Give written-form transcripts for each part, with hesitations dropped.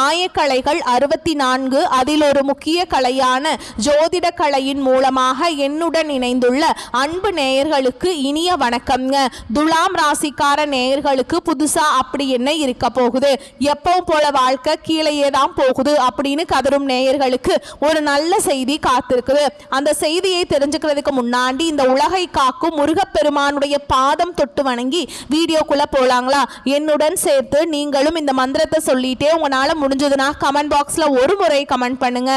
ஆயக்கலைகள் 64, அதில் ஒரு முக்கிய கலையான ஜோதிட கலையின் மூலமாக என்னுடன் இணைந்துள்ள அன்பு நேயர்களுக்கு இனிய வணக்கம்ங்க. துலாம் ராசிக்கார நேயர்களுக்கு புதுசா அப்படி என்ன இருக்க போகுது, எப்பவும் போல வாழ்க்கை கீழேயே தான் போகுது அப்படின்னு கதரும் நேயர்களுக்கு ஒரு நல்ல செய்தி காத்திருக்குது. அந்த செய்தியை தெரிஞ்சுக்கிறதுக்கு முன்னாடி இந்த உலகை காக்கும் முருகப்பெருமானுடைய பாதம் தொட்டு வணங்கி வீடியோக்குள்ள போலாங்களா? என்னுடன் சேர்த்து நீங்களும் இந்த மந்திரத்தை சொல்லிட்டே உங்களால முடிஞ்சதுன்னா கமெண்ட் பாக்ஸ்ல ஒரு முறை கமெண்ட் பண்ணுங்க.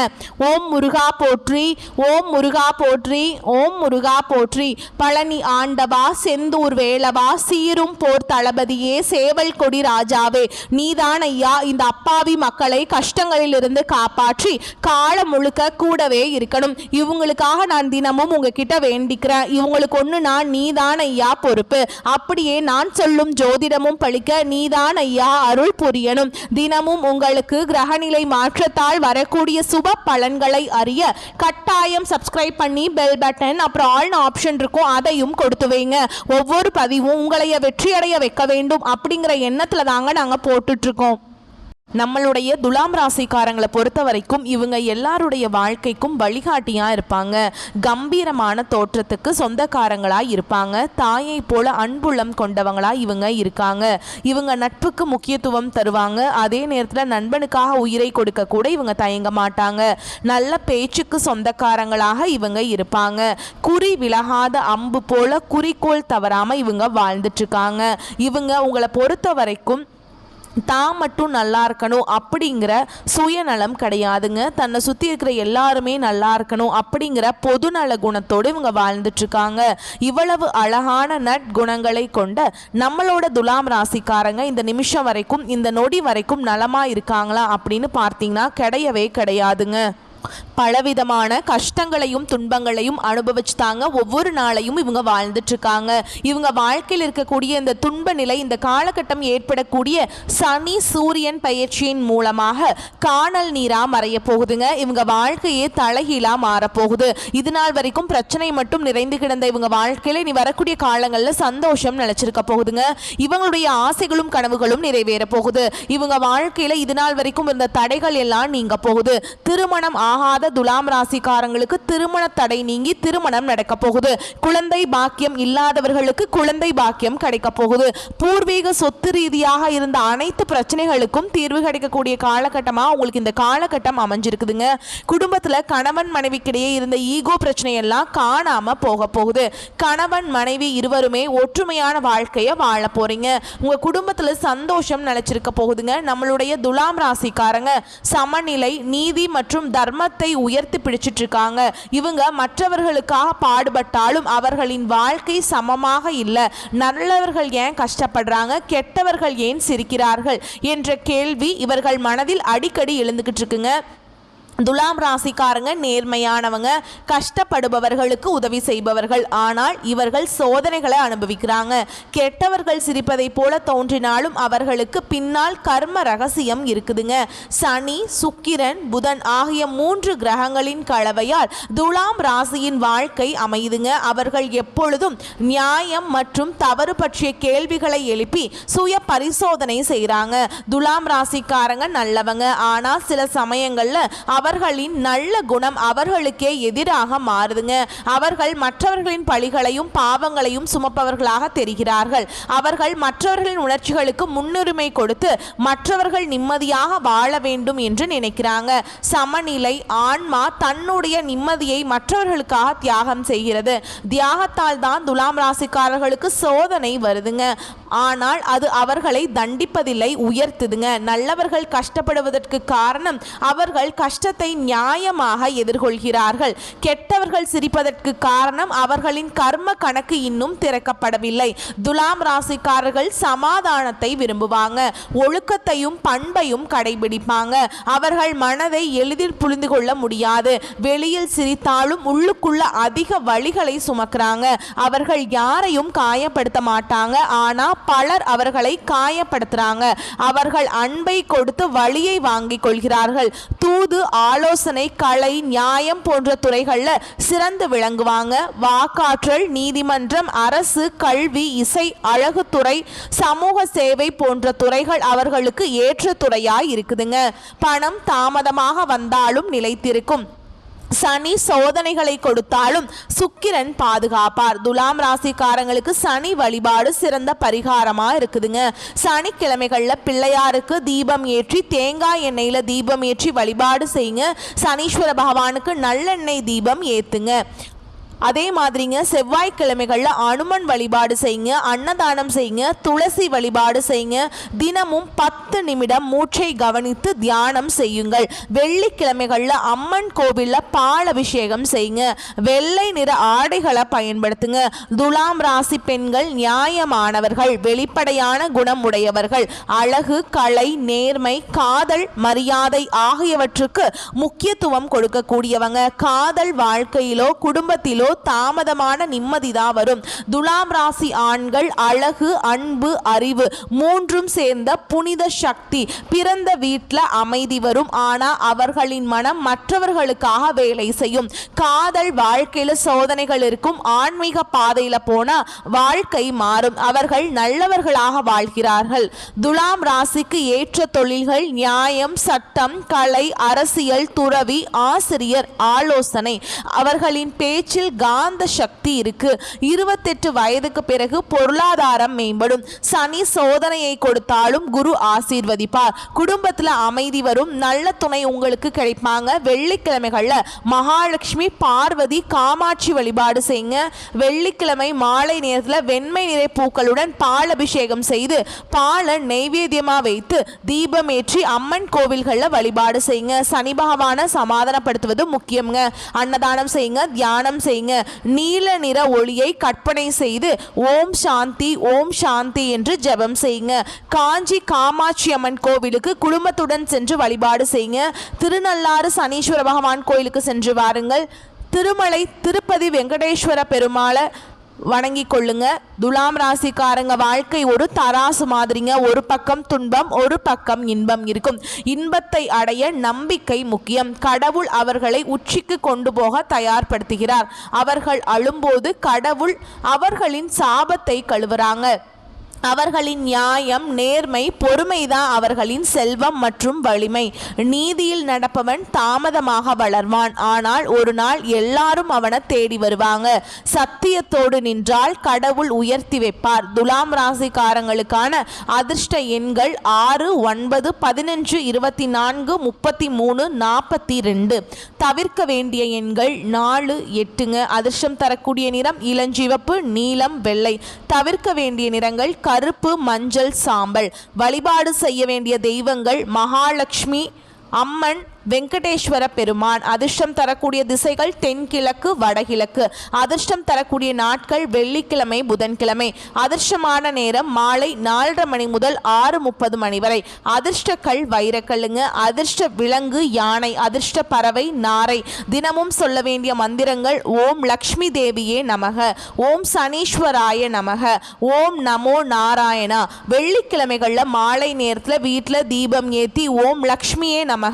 ஓம் முருகா போற்றி, ஓம் முருகா போற்றி, ஓம் முருகா போற்றி. பழனி ஆண்டவா, செந்தூர் வேலவா, சீரும் போர் தளபதியே, சேவல் கொடி ராஜாவே, நீதான் ஐயா இந்த அப்பாவி மக்களை கஷ்டங்களிலிருந்து காப்பாற்றி காலம் முழுக்க கூடவே இருக்கணும். இவங்களுக்காக நான் தினமும் உங்ககிட்ட வேண்டிக்கிறேன். இவங்களுக்கு ஒன்று நான் நீதான் ஐயா பொறுப்பு. அப்படியே நான் சொல்லும் ஜோதிடமும் பழிக்க நீதான் ஐயா அருள் புரியணும். தினமும் உங்களுக்கு கிரகநிலை மாற்றத்தால் வரக்கூடிய சுப பலன்களை அறிய கட்டாயம் சப்ஸ்கிரைப் பண்ணி பெல் பட்டன் அப்புறம் ஆல் ஆப்ஷன் இருக்கும், அதையும் கொடுத்து வைங்க. ஒவ்வொரு பதிவும் உங்களைய வெற்றியடைய வைக்க வேண்டும் அப்படிங்கிற எண்ணத்துல தாங்க நாங்க போட்டுட்டு இருக்கோம். நம்மளுடைய துலாம் ராசிக்காரங்களை பொறுத்த வரைக்கும் இவங்க எல்லாருடைய வாழ்க்கைக்கும் வழிகாட்டியாக இருப்பாங்க. கம்பீரமான தோற்றத்துக்கு சொந்தக்காரங்களாக இருப்பாங்க. தாயை போல அன்புள்ளம் கொண்டவங்களாக இவங்க இருக்காங்க. இவங்க நட்புக்கு முக்கியத்துவம் தருவாங்க. அதே நேரத்தில் நண்பனுக்காக உயிரை கொடுக்க கூட இவங்க தயங்க மாட்டாங்க. நல்ல பேச்சுக்கு சொந்தக்காரங்களாக இவங்க இருப்பாங்க. குறி விலகாத அம்பு போல குறிக்கோள் தவறாமல் இவங்க வாழ்ந்துட்டு இருக்காங்க. இவங்க உங்களை பொறுத்த வரைக்கும் தான் மட்டும் நல்லா இருக்கணும் அப்படிங்கிற சுயநலம் கிடையாதுங்க. தன்னை சுற்றி இருக்கிற எல்லாருமே நல்லா இருக்கணும் அப்படிங்கிற பொதுநல குணத்தோடு இவங்க வாழ்ந்துட்டுருக்காங்க. இவ்வளவு அழகான நற்குணங்களை கொண்ட நம்மளோட துலாம் ராசிக்காரங்க இந்த நிமிஷம் வரைக்கும், இந்த நொடி வரைக்கும் நலமாக இருக்காங்களா அப்படின்னு பார்த்தீங்கன்னா கிடையவே கிடையாதுங்க. பலவிதமான கஷ்டங்களையும் துன்பங்களையும் அனுபவிச்சு தாங்க ஒவ்வொரு நாளையும் இவங்க வாழ்ந்துட்டு இருக்காங்க. இவங்க வாழ்க்கையில் இருக்கக்கூடிய இந்த துன்ப நிலை, இந்த காலகட்டம் ஏற்படக்கூடிய சனி சூரியன் பயிற்சியின் மூலமாக காணல் நீரா மறைய போகுதுங்க. இவங்க வாழ்க்கையே தலைகீழா மாறப்போகுது. இது நாள் வரைக்கும் பிரச்சனை மட்டும் நிறைந்து கிடந்த இவங்க வாழ்க்கையில இனி வரக்கூடிய காலங்களில் சந்தோஷம் நிலைச்சிருக்க போகுதுங்க. இவங்களுடைய ஆசைகளும் கனவுகளும் நிறைவேற போகுது. இவங்க வாழ்க்கையில இது நாள் வரைக்கும் இருந்த தடைகள் எல்லாம் நீங்க போகுது. திருமணம் ஆகாத துலாம் ராசிக்காரங்களுக்கு திருமண தடை நீங்கி திருமணம் நடக்க போகுது. குழந்தை பாக்கியம் இல்லாதவர்களுக்கு குழந்தை பாக்கியம் கிடைக்க போகுது. பூர்வீக சொத்து ரீதியாக இருந்த அனைத்து பிரச்சனைகளுக்கும் தீர்வு கிடைக்கக்கூடிய காலகட்டமா உங்களுக்கு இந்த காலகட்டம் அமைஞ்சிருக்குதுங்க. குடும்பத்துல கணவன் மனைவிக்கிடையே இருந்த ஈகோ பிரச்சனையெல்லாம் காணாம போக போகுது. கணவன் மனைவி இருவருமே ஒற்றுமையான வாழ்க்கையை வாழ போறீங்க. உங்க குடும்பத்துல சந்தோஷம் நிலைச்சிருக்க போகுதுங்க. நம்மளுடைய துலாம் ராசிக்காரங்க சமநிலை, நீதி மற்றும் தர்மத்தை உயர்த்தி பிடிச்சிட்டு இருக்காங்க. இவங்க மற்றவர்களுக்காக பாடுபட்டாலும் அவர்களின் வாழ்க்கை சமமாக இல்லை. நல்லவர்கள் ஏன் கஷ்டப்படுறாங்க, கெட்டவர்கள் ஏன் சிரிக்கிறார்கள் என்ற கேள்வி இவர்கள் மனதில் அடிக்கடி எழுந்துகிட்டு இருக்குங்க. துலாம் ராசிக்காரங்க நேர்மையானவங்க, கஷ்டப்படுபவர்களுக்கு உதவி செய்பவர்கள். ஆனால் இவர்கள் சோதனைகளை அனுபவிக்கிறாங்க. கெட்டவர்கள் சிரிப்பதை போல தோன்றினாலும் அவர்களுக்கு பின்னால் கர்ம ரகசியம் இருக்குதுங்க. சனி, சுக்கிரன், புதன் ஆகிய 3 கிரகங்களின் கலவையால் துலாம் ராசியின் வாழ்க்கை அமையுதுங்க. அவர்கள் எப்பொழுதும் நியாயம் மற்றும் தவறு பற்றிய கேள்விகளை எழுப்பி சுய பரிசோதனை செய்கிறாங்க. துலாம் ராசிக்காரங்க நல்லவங்க. ஆனால் சில சமயங்கள்ல அவர்களின் நல்ல குணம் அவர்களுக்கே எதிராக மாறுதுங்க. அவர்கள் மற்றவர்களின் பழிகளையும் பாவங்களையும் சுமப்பவர்களாக தெரிகிறார்கள். அவர்கள் மற்றவர்களின் உணர்ச்சிகளுக்கு முன்னுரிமை கொடுத்து மற்றவர்கள் நிம்மதியாக வாழ வேண்டும் என்று நினைக்கிறாங்க. சமநிலை ஆன்மா தன்னுடைய நிம்மதியை மற்றவர்களுக்காக தியாகம் செய்கிறது. தியாகத்தால் தான் துலாம் ராசிக்காரர்களுக்கு சோதனை வருதுங்க. ஆனால் அது அவர்களை தண்டிப்பதில்லை, உயர்த்துதுங்க. நல்லவர்கள் கஷ்டப்படுவதற்கு காரணம் அவர்கள் கஷ்டத்தை நியாயமாக எதிர்கொள்கிறார்கள். கெட்டவர்கள் சிரிப்பதற்கு காரணம் அவர்களின் கர்ம கணக்கு இன்னும் திறக்கப்படவில்லை. துலாம் ராசிக்காரர்கள் சமாதானத்தை விரும்புவாங்க. ஒழுக்கத்தையும் பண்பையும் கடைபிடிப்பாங்க. அவர்கள் மனதை எளிதில் புரிந்து கொள்ள முடியாது. வெளியில் சிரித்தாலும் உள்ளுக்குள்ள அதிக வலிகளை சுமக்கிறாங்க. அவர்கள் யாரையும் காயப்படுத்த மாட்டாங்க. ஆனா பலர் அவர்களை காயப்படுத்துறாங்க. அவர்கள் அன்பை கொடுத்து வலியை வாங்கிக் கொள்கிறார்கள். தூது ஆலோசனை, கலை, நியாயம் போன்ற துறைகள்ல சிறந்து விளங்குவாங்க. வாக்காற்றல், நீதிமன்றம், அரசு, கல்வி, இசை, அழகுத்துறை, சமூக சேவை போன்ற துறைகள் அவர்களுக்கு ஏற்ற துறையாய் இருக்குதுங்க. பணம் தாமதமாக வந்தாலும் நிலைத்திருக்கும். சனி சோதனைகளை கொடுத்தாலும் சுக்கிரன் பாதுகாப்பார். துலாம் ராசிக்காரங்களுக்கு சனி வழிபாடு சிறந்த பரிகாரமா இருக்குதுங்க. சனிக்கிழமைகள்ல பிள்ளையாருக்கு தீபம் ஏற்றி தேங்காய் எண்ணெயில தீபம் ஏற்றி வழிபாடு செய்யுங்க. சனீஸ்வர பகவானுக்கு நல்லெண்ணெய் தீபம் ஏத்துங்க. அதே மாதிரிங்க செவ்வாய்க்கிழமைகளில் அனுமன் வழிபாடு செய்யுங்க, அன்னதானம் செய்யுங்க, துளசி வழிபாடு செய்யுங்க. தினமும் 10 நிமிடம் மூச்சை கவனித்து தியானம் செய்யுங்கள். வெள்ளிக்கிழமைகளில் அம்மன் கோவிலில் பால் அபிஷேகம் செய்யுங்க. வெள்ளை நிற ஆடைகளை பயன்படுத்துங்க. துலாம் ராசி பெண்கள் நியாயமானவர்கள், வெளிப்படையான குணம் உடையவர்கள். அழகு, கலை, நேர்மை, காதல், மரியாதை ஆகியவற்றுக்கு முக்கியத்துவம் கொடுக்கக்கூடியவங்க. காதல் வாழ்க்கையிலோ குடும்பத்திலோ தாமதமான நிம்மதிதான் வரும். துலாம் ராசி ஆண்கள் அழகு, அன்பு, அறிவு மூன்றும் சேர்ந்த புனித சக்தி. பிறந்த வீட்டில் அமைதி வரும், ஆனா அவர்களின் மனம் மற்றவர்களுக்காக வேலை செய்யும். காதல் வாழ்க்கையில சோதனைகள் இருக்கும். ஆன்மீக பாதையில போனா வாழ்க்கை மாறும். அவர்கள் நல்லவர்களாக வாழ்கிறார்கள். துலாம் ராசிக்கு ஏற்ற தொழில்கள் நியாயம், சட்டம், கலை, அரசியல், துறவி, ஆசிரியர், ஆலோசனை. அவர்களின் பேச்சில் காந்த சக்தி இருக்கு. 28 வயதுக்கு பிறகு பொருளாதாரம் மேம்படும். சனி சோதனையை கொடுத்தாலும் குரு ஆசீர்வதிப்பார். குடும்பத்தில் அமைதி வரும். நல்ல துணை உங்களுக்கு கிடைப்பாங்க. வெள்ளிக்கிழமைகள்ல மகாலட்சுமி, பார்வதி, காமாட்சி வழிபாடு செய்யுங்க. வெள்ளிக்கிழமை மாலை நேரத்தில் வெண்மை நிற பூக்களுடன் பால் அபிஷேகம் செய்து பாலை நெய்வேத்தியமா வைத்து தீபம் ஏற்றி அம்மன் கோவில்களில் வழிபாடு செய்யுங்க. சனி பகவானை சமாதானப்படுத்துவது முக்கியங்க. அன்னதானம் செய்யுங்க, தியானம் செய்யுங்க. நீல நிற ஒளியை கற்பனை செய்து ஓம் சாந்தி ஓம் சாந்தி என்று ஜெபம் செய்யுங்க. காஞ்சி காமாட்சி அம்மன் கோவிலுக்கு குடும்பத்துடன் சென்று வழிபாடு செய்யுங்க. திருநள்ளாறு சனீஸ்வர பகவான் கோயிலுக்கு சென்று வாருங்கள். திருமலை திருப்பதி வெங்கடேஸ்வர பெருமாளை வணங்கி கொள்ளுங்க. துலாம் ராசிக்காரங்க வாழ்க்கை ஒரு தராசு மாதிரிங்க. ஒரு பக்கம் துன்பம், ஒரு பக்கம் இன்பம் இருக்கும். இன்பத்தை அடைய நம்பிக்கை முக்கியம். கடவுள் அவர்களை உச்சிக்கு கொண்டு போக தயார்படுத்துகிறார். அவர்கள் அழும்போது கடவுள் அவர்களின் சாபத்தை கழுவுறாங்க. அவர்களின் நியாயம், நேர்மை, பொறுமைதான் அவர்களின் செல்வம் மற்றும் வலிமை. நீதியில் நடப்பவன் தாமதமாக வளர்வான், ஆனால் ஒரு நாள் எல்லாரும் அவனை தேடி வருவாங்க. சத்தியத்தோடு நின்றால் கடவுள் உயர்த்தி வைப்பார். துலாம் ராசிக்காரங்களுக்கான அதிர்ஷ்ட எண்கள் 6, 9, 15, 24, 33, 42. தவிர்க்க வேண்டிய எண்கள் 4, 8ங்க. அதிர்ஷ்டம் தரக்கூடிய நிறம் இளஞ்சிவப்பு, நீலம், வெள்ளை. தவிர்க்க வேண்டிய நிறங்கள் கருப்பு, மஞ்சள், சாம்பல். வழிபாடு செய்ய வேண்டிய தெய்வங்கள் மகாலட்சுமி அம்மன், வெங்கடேஸ்வர பெருமான். அதிர்ஷ்டம் தரக்கூடிய திசைகள் தென்கிழக்கு, வடகிழக்கு. அதிர்ஷ்டம் தரக்கூடிய நாட்கள் வெள்ளிக்கிழமை, புதன்கிழமை. அதிர்ஷ்டமான நேரம் மாலை 4:30 மணி முதல் 6:30 மணி வரை. அதிர்ஷ்ட கல் வைரக்கல்லுங்க. அதிர்ஷ்ட விலங்கு யானை. அதிர்ஷ்ட பறவை நாரை. தினமும் சொல்ல வேண்டிய மந்திரங்கள் ஓம் லக்ஷ்மி தேவியே நமக, ஓம் சனீஸ்வராய நமக, ஓம் நமோ நாராயணா. வெள்ளிக்கிழமைகளில் மாலை நேரத்தில் வீட்டில் தீபம் ஏற்றி ஓம் லக்ஷ்மியே நமக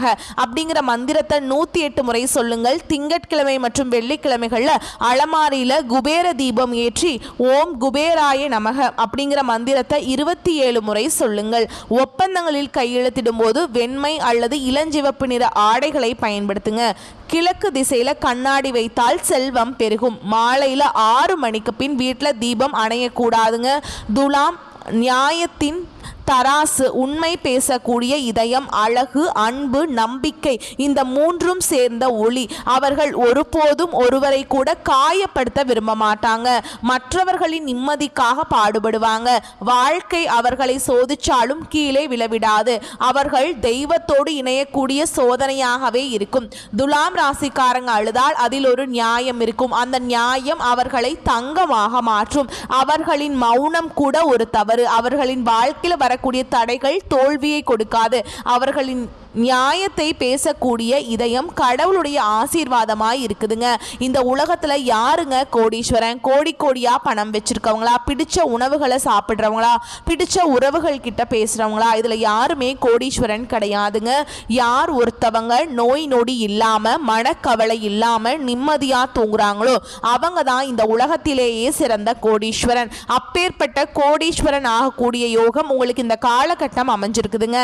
அப்படிங்கிற மந்திரத்தை 108 முறை சொல்லுங்கள். திங்கட்கிழமை மற்றும் வெள்ளிக்கிழமைகள்ல அலமாரியில குபேர தீபம் ஏற்றி ஓம் குபேராய நமக அப்படிங்கிற மந்திரத்தை 27 முறை சொல்லுங்கள். ஒப்பந்தங்களில் கையெழுத்திடும் போது வெண்மை அல்லது இளஞ்சிவப்பு நிற ஆடைகளை பயன்படுத்துங்க. கிழக்கு திசையில கண்ணாடி வைத்தால் செல்வம் பெருகும். மாலையில 6 மணிக்கு பின் வீட்டில் தீபம் அணையக்கூடாதுங்க. துலாம் நியாயத்தின் தராசு, உண்மை பேசக்கூடிய இதயம், அழகு, அன்பு, நம்பிக்கை இந்த மூன்றும் சேர்ந்த ஒளி. அவர்கள் ஒருபோதும் ஒருவரை கூட காயப்படுத்த விரும்ப மாட்டாங்க. மற்றவர்களின் நிம்மதிக்காக பாடுபடுவாங்க. வாழ்க்கை அவர்களை சோதிச்சாலும் கீழே விழவிடாது. அவர்கள் தெய்வத்தோடு இணையக்கூடிய சோதனையாகவே இருக்கும். துலாம் ராசிக்காரங்க அழுதால் அதில் ஒரு நியாயம் இருக்கும். அந்த நியாயம் அவர்களை தங்கமாக மாற்றும். அவர்களின் மௌனம் கூட ஒரு தவறு. அவர்களின் வாழ்க்கையில் வாழ்க்கையில் வரக்கூடிய தடைகள் தோல்வியை கொடுக்காது. அவர்களின் நியாயத்தை பேசக்கூடிய இதயம் கடவுளுடைய ஆசீர்வாதமாய் இருக்குதுங்க. இந்த உலகத்துல யாருங்க கோடீஸ்வரன்? கோடி கோடியா பணம் வச்சிருக்கவங்களா, பிடிச்ச உணவுகளை சாப்பிட்றவங்களா, பிடிச்ச உறவுகள் கிட்ட பேசுறவங்களா? இதுல யாருமே கோடீஸ்வரன் கிடையாதுங்க. யார் ஒருத்தவங்க நோய் நொடி இல்லாம மனக்கவலை இல்லாம நிம்மதியா தூங்குறாங்களோ அவங்க தான் இந்த உலகத்திலேயே சிறந்த கோடீஸ்வரன். அப்பேற்பட்ட கோடீஸ்வரன் ஆகக்கூடிய யோகம் உங்களுக்கு இந்த காலகட்டம் அமைஞ்சிருக்குதுங்க.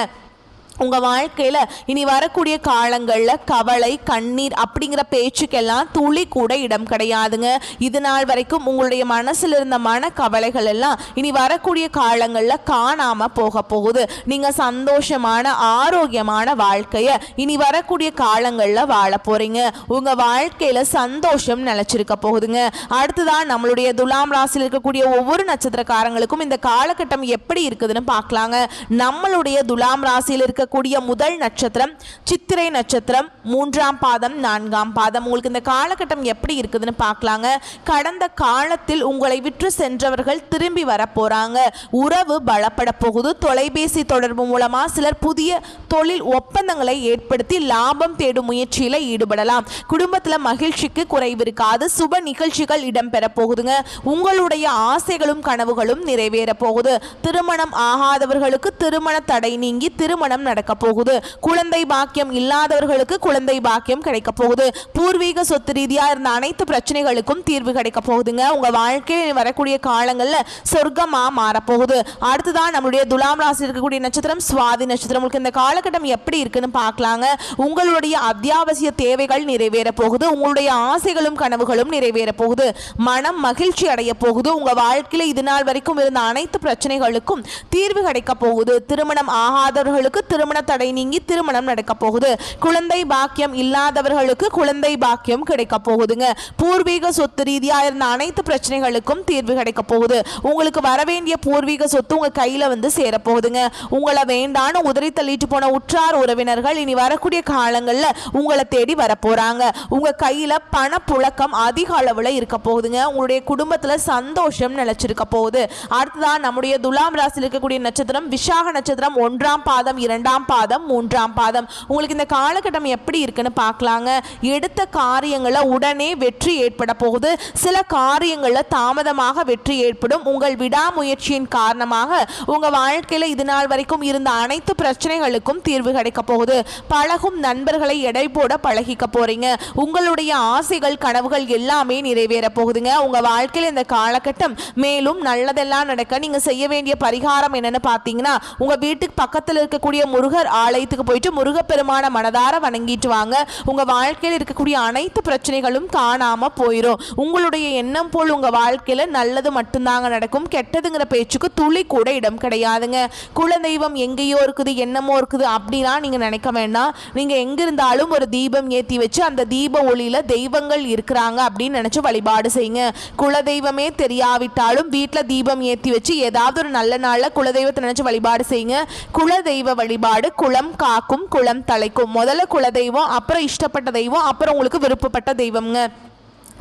உங்கள் வாழ்க்கையில் இனி வரக்கூடிய காலங்களில் கவலை கண்ணீர் அப்படிங்கிற பேச்சுக்கெல்லாம் துளி கூட இடம் கிடையாதுங்க. இது நாள் வரைக்கும் உங்களுடைய மனசில் இருந்த மன கவலைகள் எல்லாம் இனி வரக்கூடிய காலங்களில் காணாமல் போக போகுது. நீங்கள் சந்தோஷமான ஆரோக்கியமான வாழ்க்கையை இனி வரக்கூடிய காலங்களில் வாழ போகிறீங்க. உங்கள் வாழ்க்கையில் சந்தோஷம் நிலச்சிருக்க போகுதுங்க. அடுத்துதான் நம்மளுடைய துலாம் ராசியில் இருக்கக்கூடிய ஒவ்வொரு நட்சத்திரக்காரங்களுக்கும் இந்த காலகட்டம் எப்படி இருக்குதுன்னு பார்க்கலாங்க. நம்மளுடைய துலாம் ராசியில் இருக்க கூடிய முதல் நட்சத்திரம் சித்திரை நட்சத்திரம், 3ஆம் பாதம் 4ஆம் பாதம். உங்களுக்கு இந்த காலகட்டம் எப்படி இருக்குதுன்னு பார்க்கலாங்க. கடந்த காலத்தில் உங்களை விற்று சென்றவர்கள் திரும்பி வர போறாங்க. உறவு பலப்பட போகுது. தொலைபேசி தொடர்பு மூலமா சிலர் புதிய தொழில் ஒப்பந்தங்களை ஏற்படுத்தி லாபம் தேடும் முயற்சியில ஈடுபடலாம். குடும்பத்தில் மகிழ்ச்சிக்கு குறைவு இருக்காது. சுப நிகழ்ச்சிகள் இடம்பெற போகுதுங்க. உங்களுடைய ஆசைகளும் கனவுகளும் நிறைவேற போகுது. திருமணம் ஆகாதவர்களுக்கு திருமண தடை நீங்கி திருமணம் நடக்க போகுது. குழந்தை பாக்கியம் இல்லாதவர்களுக்கு குழந்தை பாக்கியம் கிடைக்க போகுது. பூர்வீக சொத்து ரீதியா இருந்த அனைத்து பிரச்சனைகளுக்கும் தீர்வு கிடைக்க போகுதுங்க. உங்க வாழ்க்கையில் வரக்கூடிய காலங்களில் சொர்க்கமா மாறப்போகுது. அடுத்துதான் நம்மளுடைய துலாம் ராசி இருக்கக்கூடிய நட்சத்திரம் சுவாதி நட்சத்திரம். உங்களுக்கு இந்த காலகட்டம் எப்படி இருக்குன்னு பார்க்கலாங்க. உங்களுடைய அத்தியாவசிய தேவைகள் நிறைவேற போகுது. உங்களுடைய ஆசைகளும் கனவுகளும் நிறைவேற போகுது. மனம் மகிழ்ச்சி அடைய போகுது. உங்க வாழ்க்கையில் இது நாள் வரைக்கும் இருந்த அனைத்து பிரச்சனைகளுக்கும் தீர்வு கிடைக்க போகுது. திருமணம் ஆகாதவர்களுக்கு திருமண தடை நீங்கி திருமணம் நடக்க போகுது. குழந்தை பாக்கியம் இல்லாதவர்களுக்கு குழந்தை பாக்கியம் கிடைக்க போகுதுங்க. பூர்வீக சொத்து ரீதியா இருந்த அனைத்து பிரச்சனைகளுக்கும் தீர்வு கிடைக்க போகுது. உங்களுக்கு வரவேண்டிய பூர்வீக சொத்து உங்க கையில வந்து சேர போகுதுங்க. உங்களை வேண்டான்னு உதறி தள்ளிட்டு போன உற்றார் உறவினர்கள் இனி வரக்கூடிய காலங்களில் உங்களை தேடி வர போறாங்க. உங்க கையில பண புழக்கம் அதிக அளவுல இருக்க போகுதுங்க. உங்களுடைய குடும்பத்துல சந்தோஷம் நிலைச்சிருக்க போகுது. அடுத்ததான் நம்முடைய துலாம் ராசியில் இருக்கக்கூடிய நட்சத்திரம் விசாக நட்சத்திரம், 1ஆம் பாதம் 2ஆம் பாதம் 3ஆம் பாதம். உங்களுக்கு இந்த காலகட்டம் எப்படி இருக்குன்னு பார்க்கலாங்க. எடுத்த காரியங்களை உடனே வெற்றி ஏற்பட போகுது. சில காரியங்களில் தாமதமாக வெற்றி ஏற்படும். உங்கள் விடாமுயற்சியின் காரணமாக உங்க வாழ்க்கையில இது நாள் வரைக்கும் இருந்த அனைத்து பிரச்சனைகளுக்கும் தீர்வு கிடைக்க போகுது. பழகும் நண்பர்களை எடை போட பழகிக்க போறீங்க. உங்களுடைய ஆசைகள் கனவுகள் எல்லாமே நிறைவேற போகுதுங்க. உங்க வாழ்க்கையில இந்த காலகட்டம் மேலும் நல்லதெல்லாம் நடக்க நீங்க செய்ய வேண்டிய பரிகாரம் என்னன்னு பார்த்தீங்கன்னா, உங்க வீட்டுக்கு பக்கத்தில் இருக்கக்கூடிய முருகர் ஆலயத்துக்கு போயிட்டு முருகப்பெருமான மனதார வணங்கிட்டு வாங்க. உங்க வாழ்க்கையில் இருக்கக்கூடிய அனைத்து பிரச்சனைகளும் காணாம போயிடும். உங்களுடைய எண்ணம் போல் உங்க வாழ்க்கையில நல்லது மட்டும்தாங்க நடக்கும். கெட்டதுங்கிற பேச்சுக்கு துளி கூட இடம் கிடையாதுங்க. குலதெய்வம் எங்கேயோ இருக்குது, என்னமோ இருக்குது அப்படின்னா நீங்க நினைக்க வேண்டாம். நீங்க எங்க இருந்தாலும் ஒரு தீபம் ஏற்றி வச்சு அந்த தீப ஒளியில தெய்வங்கள் இருக்கிறாங்க அப்படின்னு நினைச்சு வழிபாடு செய்யுங்க. குலதெய்வமே தெரியாவிட்டாலும் வீட்டுல தீபம் ஏற்றி வச்சு ஏதாவது ஒரு நல்ல நாள்ல குலதெய்வத்தை நினைச்சு வழிபாடு செய்யுங்க. குலதெய்வ வழிபாடு குலம் காக்கும் குலம் தலைக்கும். முதல்ல குலதெய்வம், அப்புறம் இஷ்டப்பட்ட தெய்வம், அப்புறம் உங்களுக்கு விருப்பப்பட்ட தெய்வம்ங்க.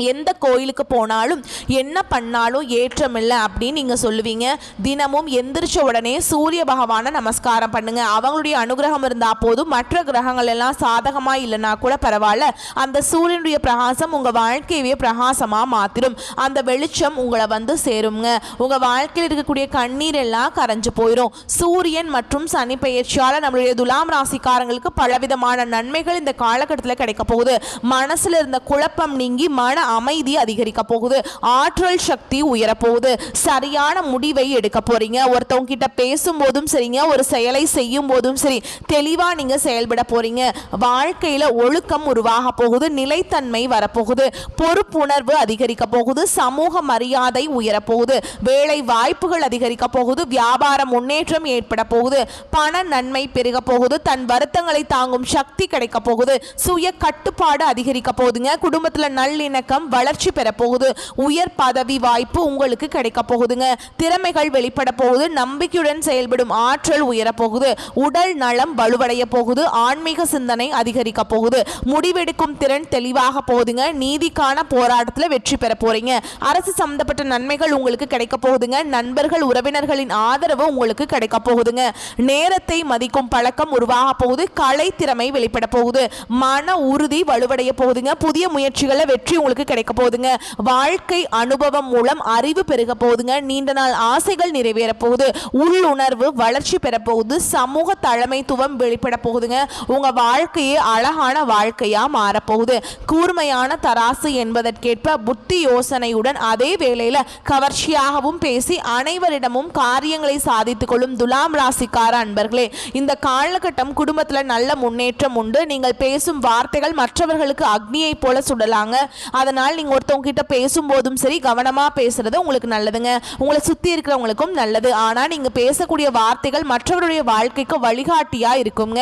எந்த கோயிலுக்கு போனாலும் என்ன பண்ணாலும் ஏற்றமில்லை அப்படின்னு நீங்கள் சொல்லுவீங்க. தினமும் எந்திரிச்ச உடனே சூரிய பகவானை நமஸ்காரம் பண்ணுங்க. அவங்களுடைய அனுகிரகம் இருந்தால் போதும். மற்ற கிரகங்கள் எல்லாம் சாதகமாக இல்லைன்னா கூட பரவாயில்ல. அந்த சூரியனுடைய பிரகாசம் உங்கள் வாழ்க்கையவே பிரகாசமாக மாற்றிடும். அந்த வெளிச்சம் உங்களை வந்து சேருங்க. உங்கள் வாழ்க்கையில் இருக்கக்கூடிய கண்ணீர் எல்லாம் கரைஞ்சு போயிடும். சூரியன் மற்றும் சனி பெயர்ச்சியால் நம்மளுடைய துலாம் ராசிக்காரங்களுக்கு பலவிதமான நன்மைகள் இந்த காலகட்டத்தில் கிடைக்க போகுது. மனசில் இருந்த குழப்பம் நீங்கி மன அமைதி அதிகரிக்க போகுது. ஆற்றல் சக்தி உயரப்போகுது. சரியான முடிவை எடுக்க போறீங்க. ஒருத்தவங்க கிட்ட பேசும்போதும் சரிங்க, ஒரு செயலை செய்யும் போதும் சரி, தெளிவா நீங்க செயல்பட போறீங்க. வாழ்க்கையில ஒழுக்கம் உருவாக போகுது. நிலைத்தன்மை வரப்போகுது. பொறுப்புணர்வு அதிகரிக்க போகுது. சமூக மரியாதை உயரப்போகுது. வேலை வாய்ப்புகள் அதிகரிக்க போகுது. வியாபார முன்னேற்றம் ஏற்பட போகுது. பண நன்மை பெருக போகுது. தன் வருத்தங்களை தாங்கும் சக்தி கிடைக்க போகுது. சுய கட்டுப்பாடு அதிகரிக்க போகுதுங்க. குடும்பத்துல நல்லிணக்கம் முன்னேற்றம் வளர்ச்சி பெற போகுது. உயர் பதவி வாய்ப்பு உங்களுக்கு கிடைக்க போகுதுங்க. திறமைகள் வெளிப்பட போகுது. நம்பிக்கையுடன் செயல்படும் ஆற்றல் உயர போகுது. உடல் நலம் வலுவடைய போகுது. ஆன்மீக சிந்தனை அதிகரிக்க போகுது. முடிவெடுக்கும் திறன் தெளிவாக போகுதுங்க. நீதிக்கான போராட்டத்தில் வெற்றி பெற போறீங்க. அரசு சம்பந்தப்பட்ட நன்மைகள் உங்களுக்கு கிடைக்க போகுதுங்க. நண்பர்கள் உறவினர்களின் ஆதரவு உங்களுக்கு கிடைக்க போகுதுங்க. நேரத்தை மதிக்கும் பழக்கம் உருவாக போகுது. கலை திறமை வெளிப்பட போகுது. மன உறுதி வலுவடைய போகுதுங்க. புதிய முயற்சிகளை வெற்றி உங்களுக்கு கிடைக்க போகுதுங்க. வாழ்க்கை அனுபவம் மூலம் அறிவு பெருக போகுதுங்க. நீண்ட நாள் ஆசைகள் நிறைவேற போகுது. உள்ளுணர்வு வளர்ச்சி பெற போகுது. சமூக தலைமைத்துவம் வெளிப்பட போகுதுங்க. உங்க வாழ்க்கையே அழகான வாழ்க்கையா மாறப்போகுது. கூர்மையான தராசு என்பதற்கேற்ப புத்தி யோசனையுடன் அதே வேளையில கவர்ச்சியாகவும் பேசி அனைவரிடமும் காரியங்களை சாதித்துக் கொள்ளும் துலாம் ராசிக்கார அன்பர்களே, இந்த காலகட்டம் குடும்பத்துல நல்ல முன்னேற்றம் உண்டு. நீங்கள் பேசும் வார்த்தைகள் மற்றவர்களுக்கு அக்னியை போல சுடலாங்க. அதனால் நீங்க ஒருத்தவங்க கிட்ட பேசும்போதும் சரி கவனமா பேசுறது உங்களுக்கு நல்லதுங்க. உங்களை சுத்தி இருக்கிறவங்களுக்கும் நல்லது. ஆனா நீங்க பேசக்கூடிய வார்த்தைகள் மற்றவருடைய வாழ்க்கைக்கு வழிகாட்டியா இருக்குங்க.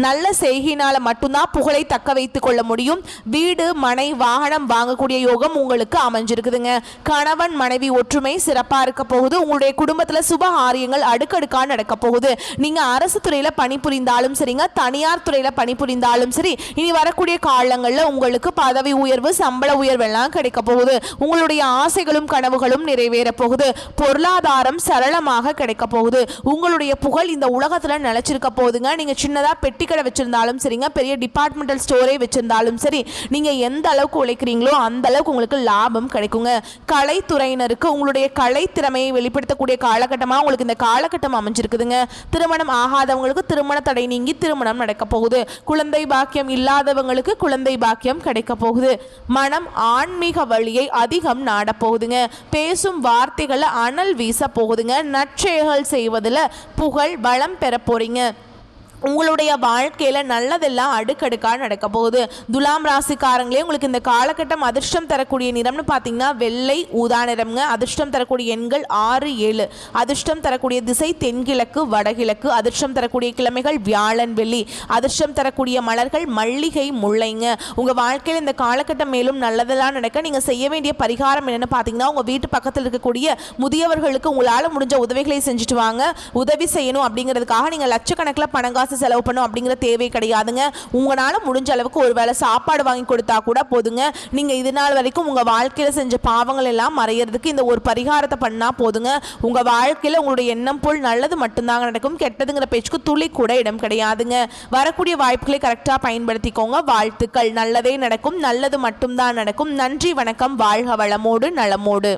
நல்ல செய்கையினால மட்டும்தான் புகழை தக்க வைத்துக் கொள்ள முடியும். வீடு மனை வாகனம் வாங்கக்கூடிய யோகம் உங்களுக்கு அமைஞ்சிருக்குதுங்க. கணவன் மனைவி ஒற்றுமை சிறப்பா இருக்க போகுது. உங்களுடைய குடும்பத்துல சுப காரியங்கள் அடுக்கடுக்கா நடக்க போகுது. நீங்க அரசு துறையில பணிபுரிந்தாலும் சரிங்க, தனியார் துறையில பணிபுரிந்தாலும் சரி, இனி வரக்கூடிய காலங்கள்ல உங்களுக்கு பதவி உயர்வு சம்பள உயர்வு எல்லாம் கிடைக்க போகுது. உங்களுடைய ஆசைகளும் கனவுகளும் நிறைவேற போகுது. பொருளாதாரம் சரளமாக கிடைக்க போகுது. உங்களுடைய புகழ் இந்த உலகத்துல நிலைச்சிருக்க போகுதுங்க. நீங்க சின்னதா பெட்டி கடை வச்சிருந்தாலும் சரிங்க, பெரிய டிபார்ட்மெண்டல் ஸ்டோரே வச்சிருந்தாலும் சரி, நீங்க எந்த அளவுக்கு உழைக்கிறீங்களோ அந்த அளவுக்கு உங்களுக்கு லாபம் கிடைக்குங்க. கலைத்துறையினருக்கு உங்களுடைய கலை திறமையை வெளிப்படுத்தக்கூடிய காலகட்டமா உங்களுக்கு இந்த காலகட்டம் அமைஞ்சிருக்குதுங்க. திருமணம் ஆகாதவங்களுக்கு திருமண தடை நீங்கி திருமணம் நடக்க போகுது. குழந்தை பாக்கியம் இல்லாதவங்களுக்கு குழந்தை பாக்கியம் கிடைக்க போகுது. மனம் ஆன்மீக வழியை அதிகம் நாட போகுதுங்க. பேசும் வார்த்தைகளை அனல் வீச போகுதுங்க. நற்செயல்கள் செய்வதில் புகழ் பலம் பெற போறீங்க. உங்களுடைய வாழ்க்கையில நல்லதெல்லாம் அடுக்கடுக்காக நடக்க போகுது. துலாம் ராசிக்காரங்களே, உங்களுக்கு இந்த காலகட்டம் அதிர்ஷ்டம் தரக்கூடிய நிறம்னு பார்த்தீங்கன்னா வெள்ளை ஊதா நிறம்ங்க. அதிர்ஷ்டம் தரக்கூடிய எண்கள் 6 7. அதிர்ஷ்டம் தரக்கூடிய திசை தென்கிழக்கு வடகிழக்கு. அதிர்ஷ்டம் தரக்கூடிய கிழமைகள் வியாழன் வெள்ளி. அதிர்ஷ்டம் தரக்கூடிய மலர்கள் மல்லிகை முல்லைங்க. உங்க வாழ்க்கையில் இந்த காலகட்டம் மேலும் நல்லதெல்லாம் நடக்க நீங்க செய்ய வேண்டிய பரிகாரம் என்னன்னு பார்த்தீங்கன்னா, உங்க வீட்டு பக்கத்தில் இருக்கக்கூடிய முதியவர்களுக்கு உங்களால் முடிஞ்ச உதவிகளை செஞ்சுட்டு வாங்க. உதவி செய்யணும் அப்படிங்கிறதுக்காக நீங்க லட்சக்கணக்கில் பணங்காசு செலவு பண்ணும் அப்படிங்கிற தேவை கிடையாதுங்க. உங்களால முடிஞ்ச அளவுக்கு ஒரு வேளை சாப்பாடு வாங்கி கொடுத்தா கூட போதுங்க. நீங்க இது நாள் வரைக்கும் உங்க வாழ்க்கையில செஞ்ச பாவங்கள் எல்லாம் மறையறதுக்கு இந்த ஒரு பரிகாரத்தை பண்ணா போதுங்க. உங்க வாழ்க்கையில உங்களுடைய எண்ணம் போல் நல்லது மட்டும்தாங்க நடக்கும். கெட்டதுங்கிற பேச்சுக்கு துளி கூட இடம் கிடையாதுங்க. வரக்கூடிய வாய்ப்புகளை கரெக்டா பயன்படுத்திக்கோங்க. வாழ்த்துக்கள். நல்லதே நடக்கும். நல்லது மட்டும்தான் நடக்கும். நன்றி, வணக்கம். வாழ்க வளமோடு நலமோடு.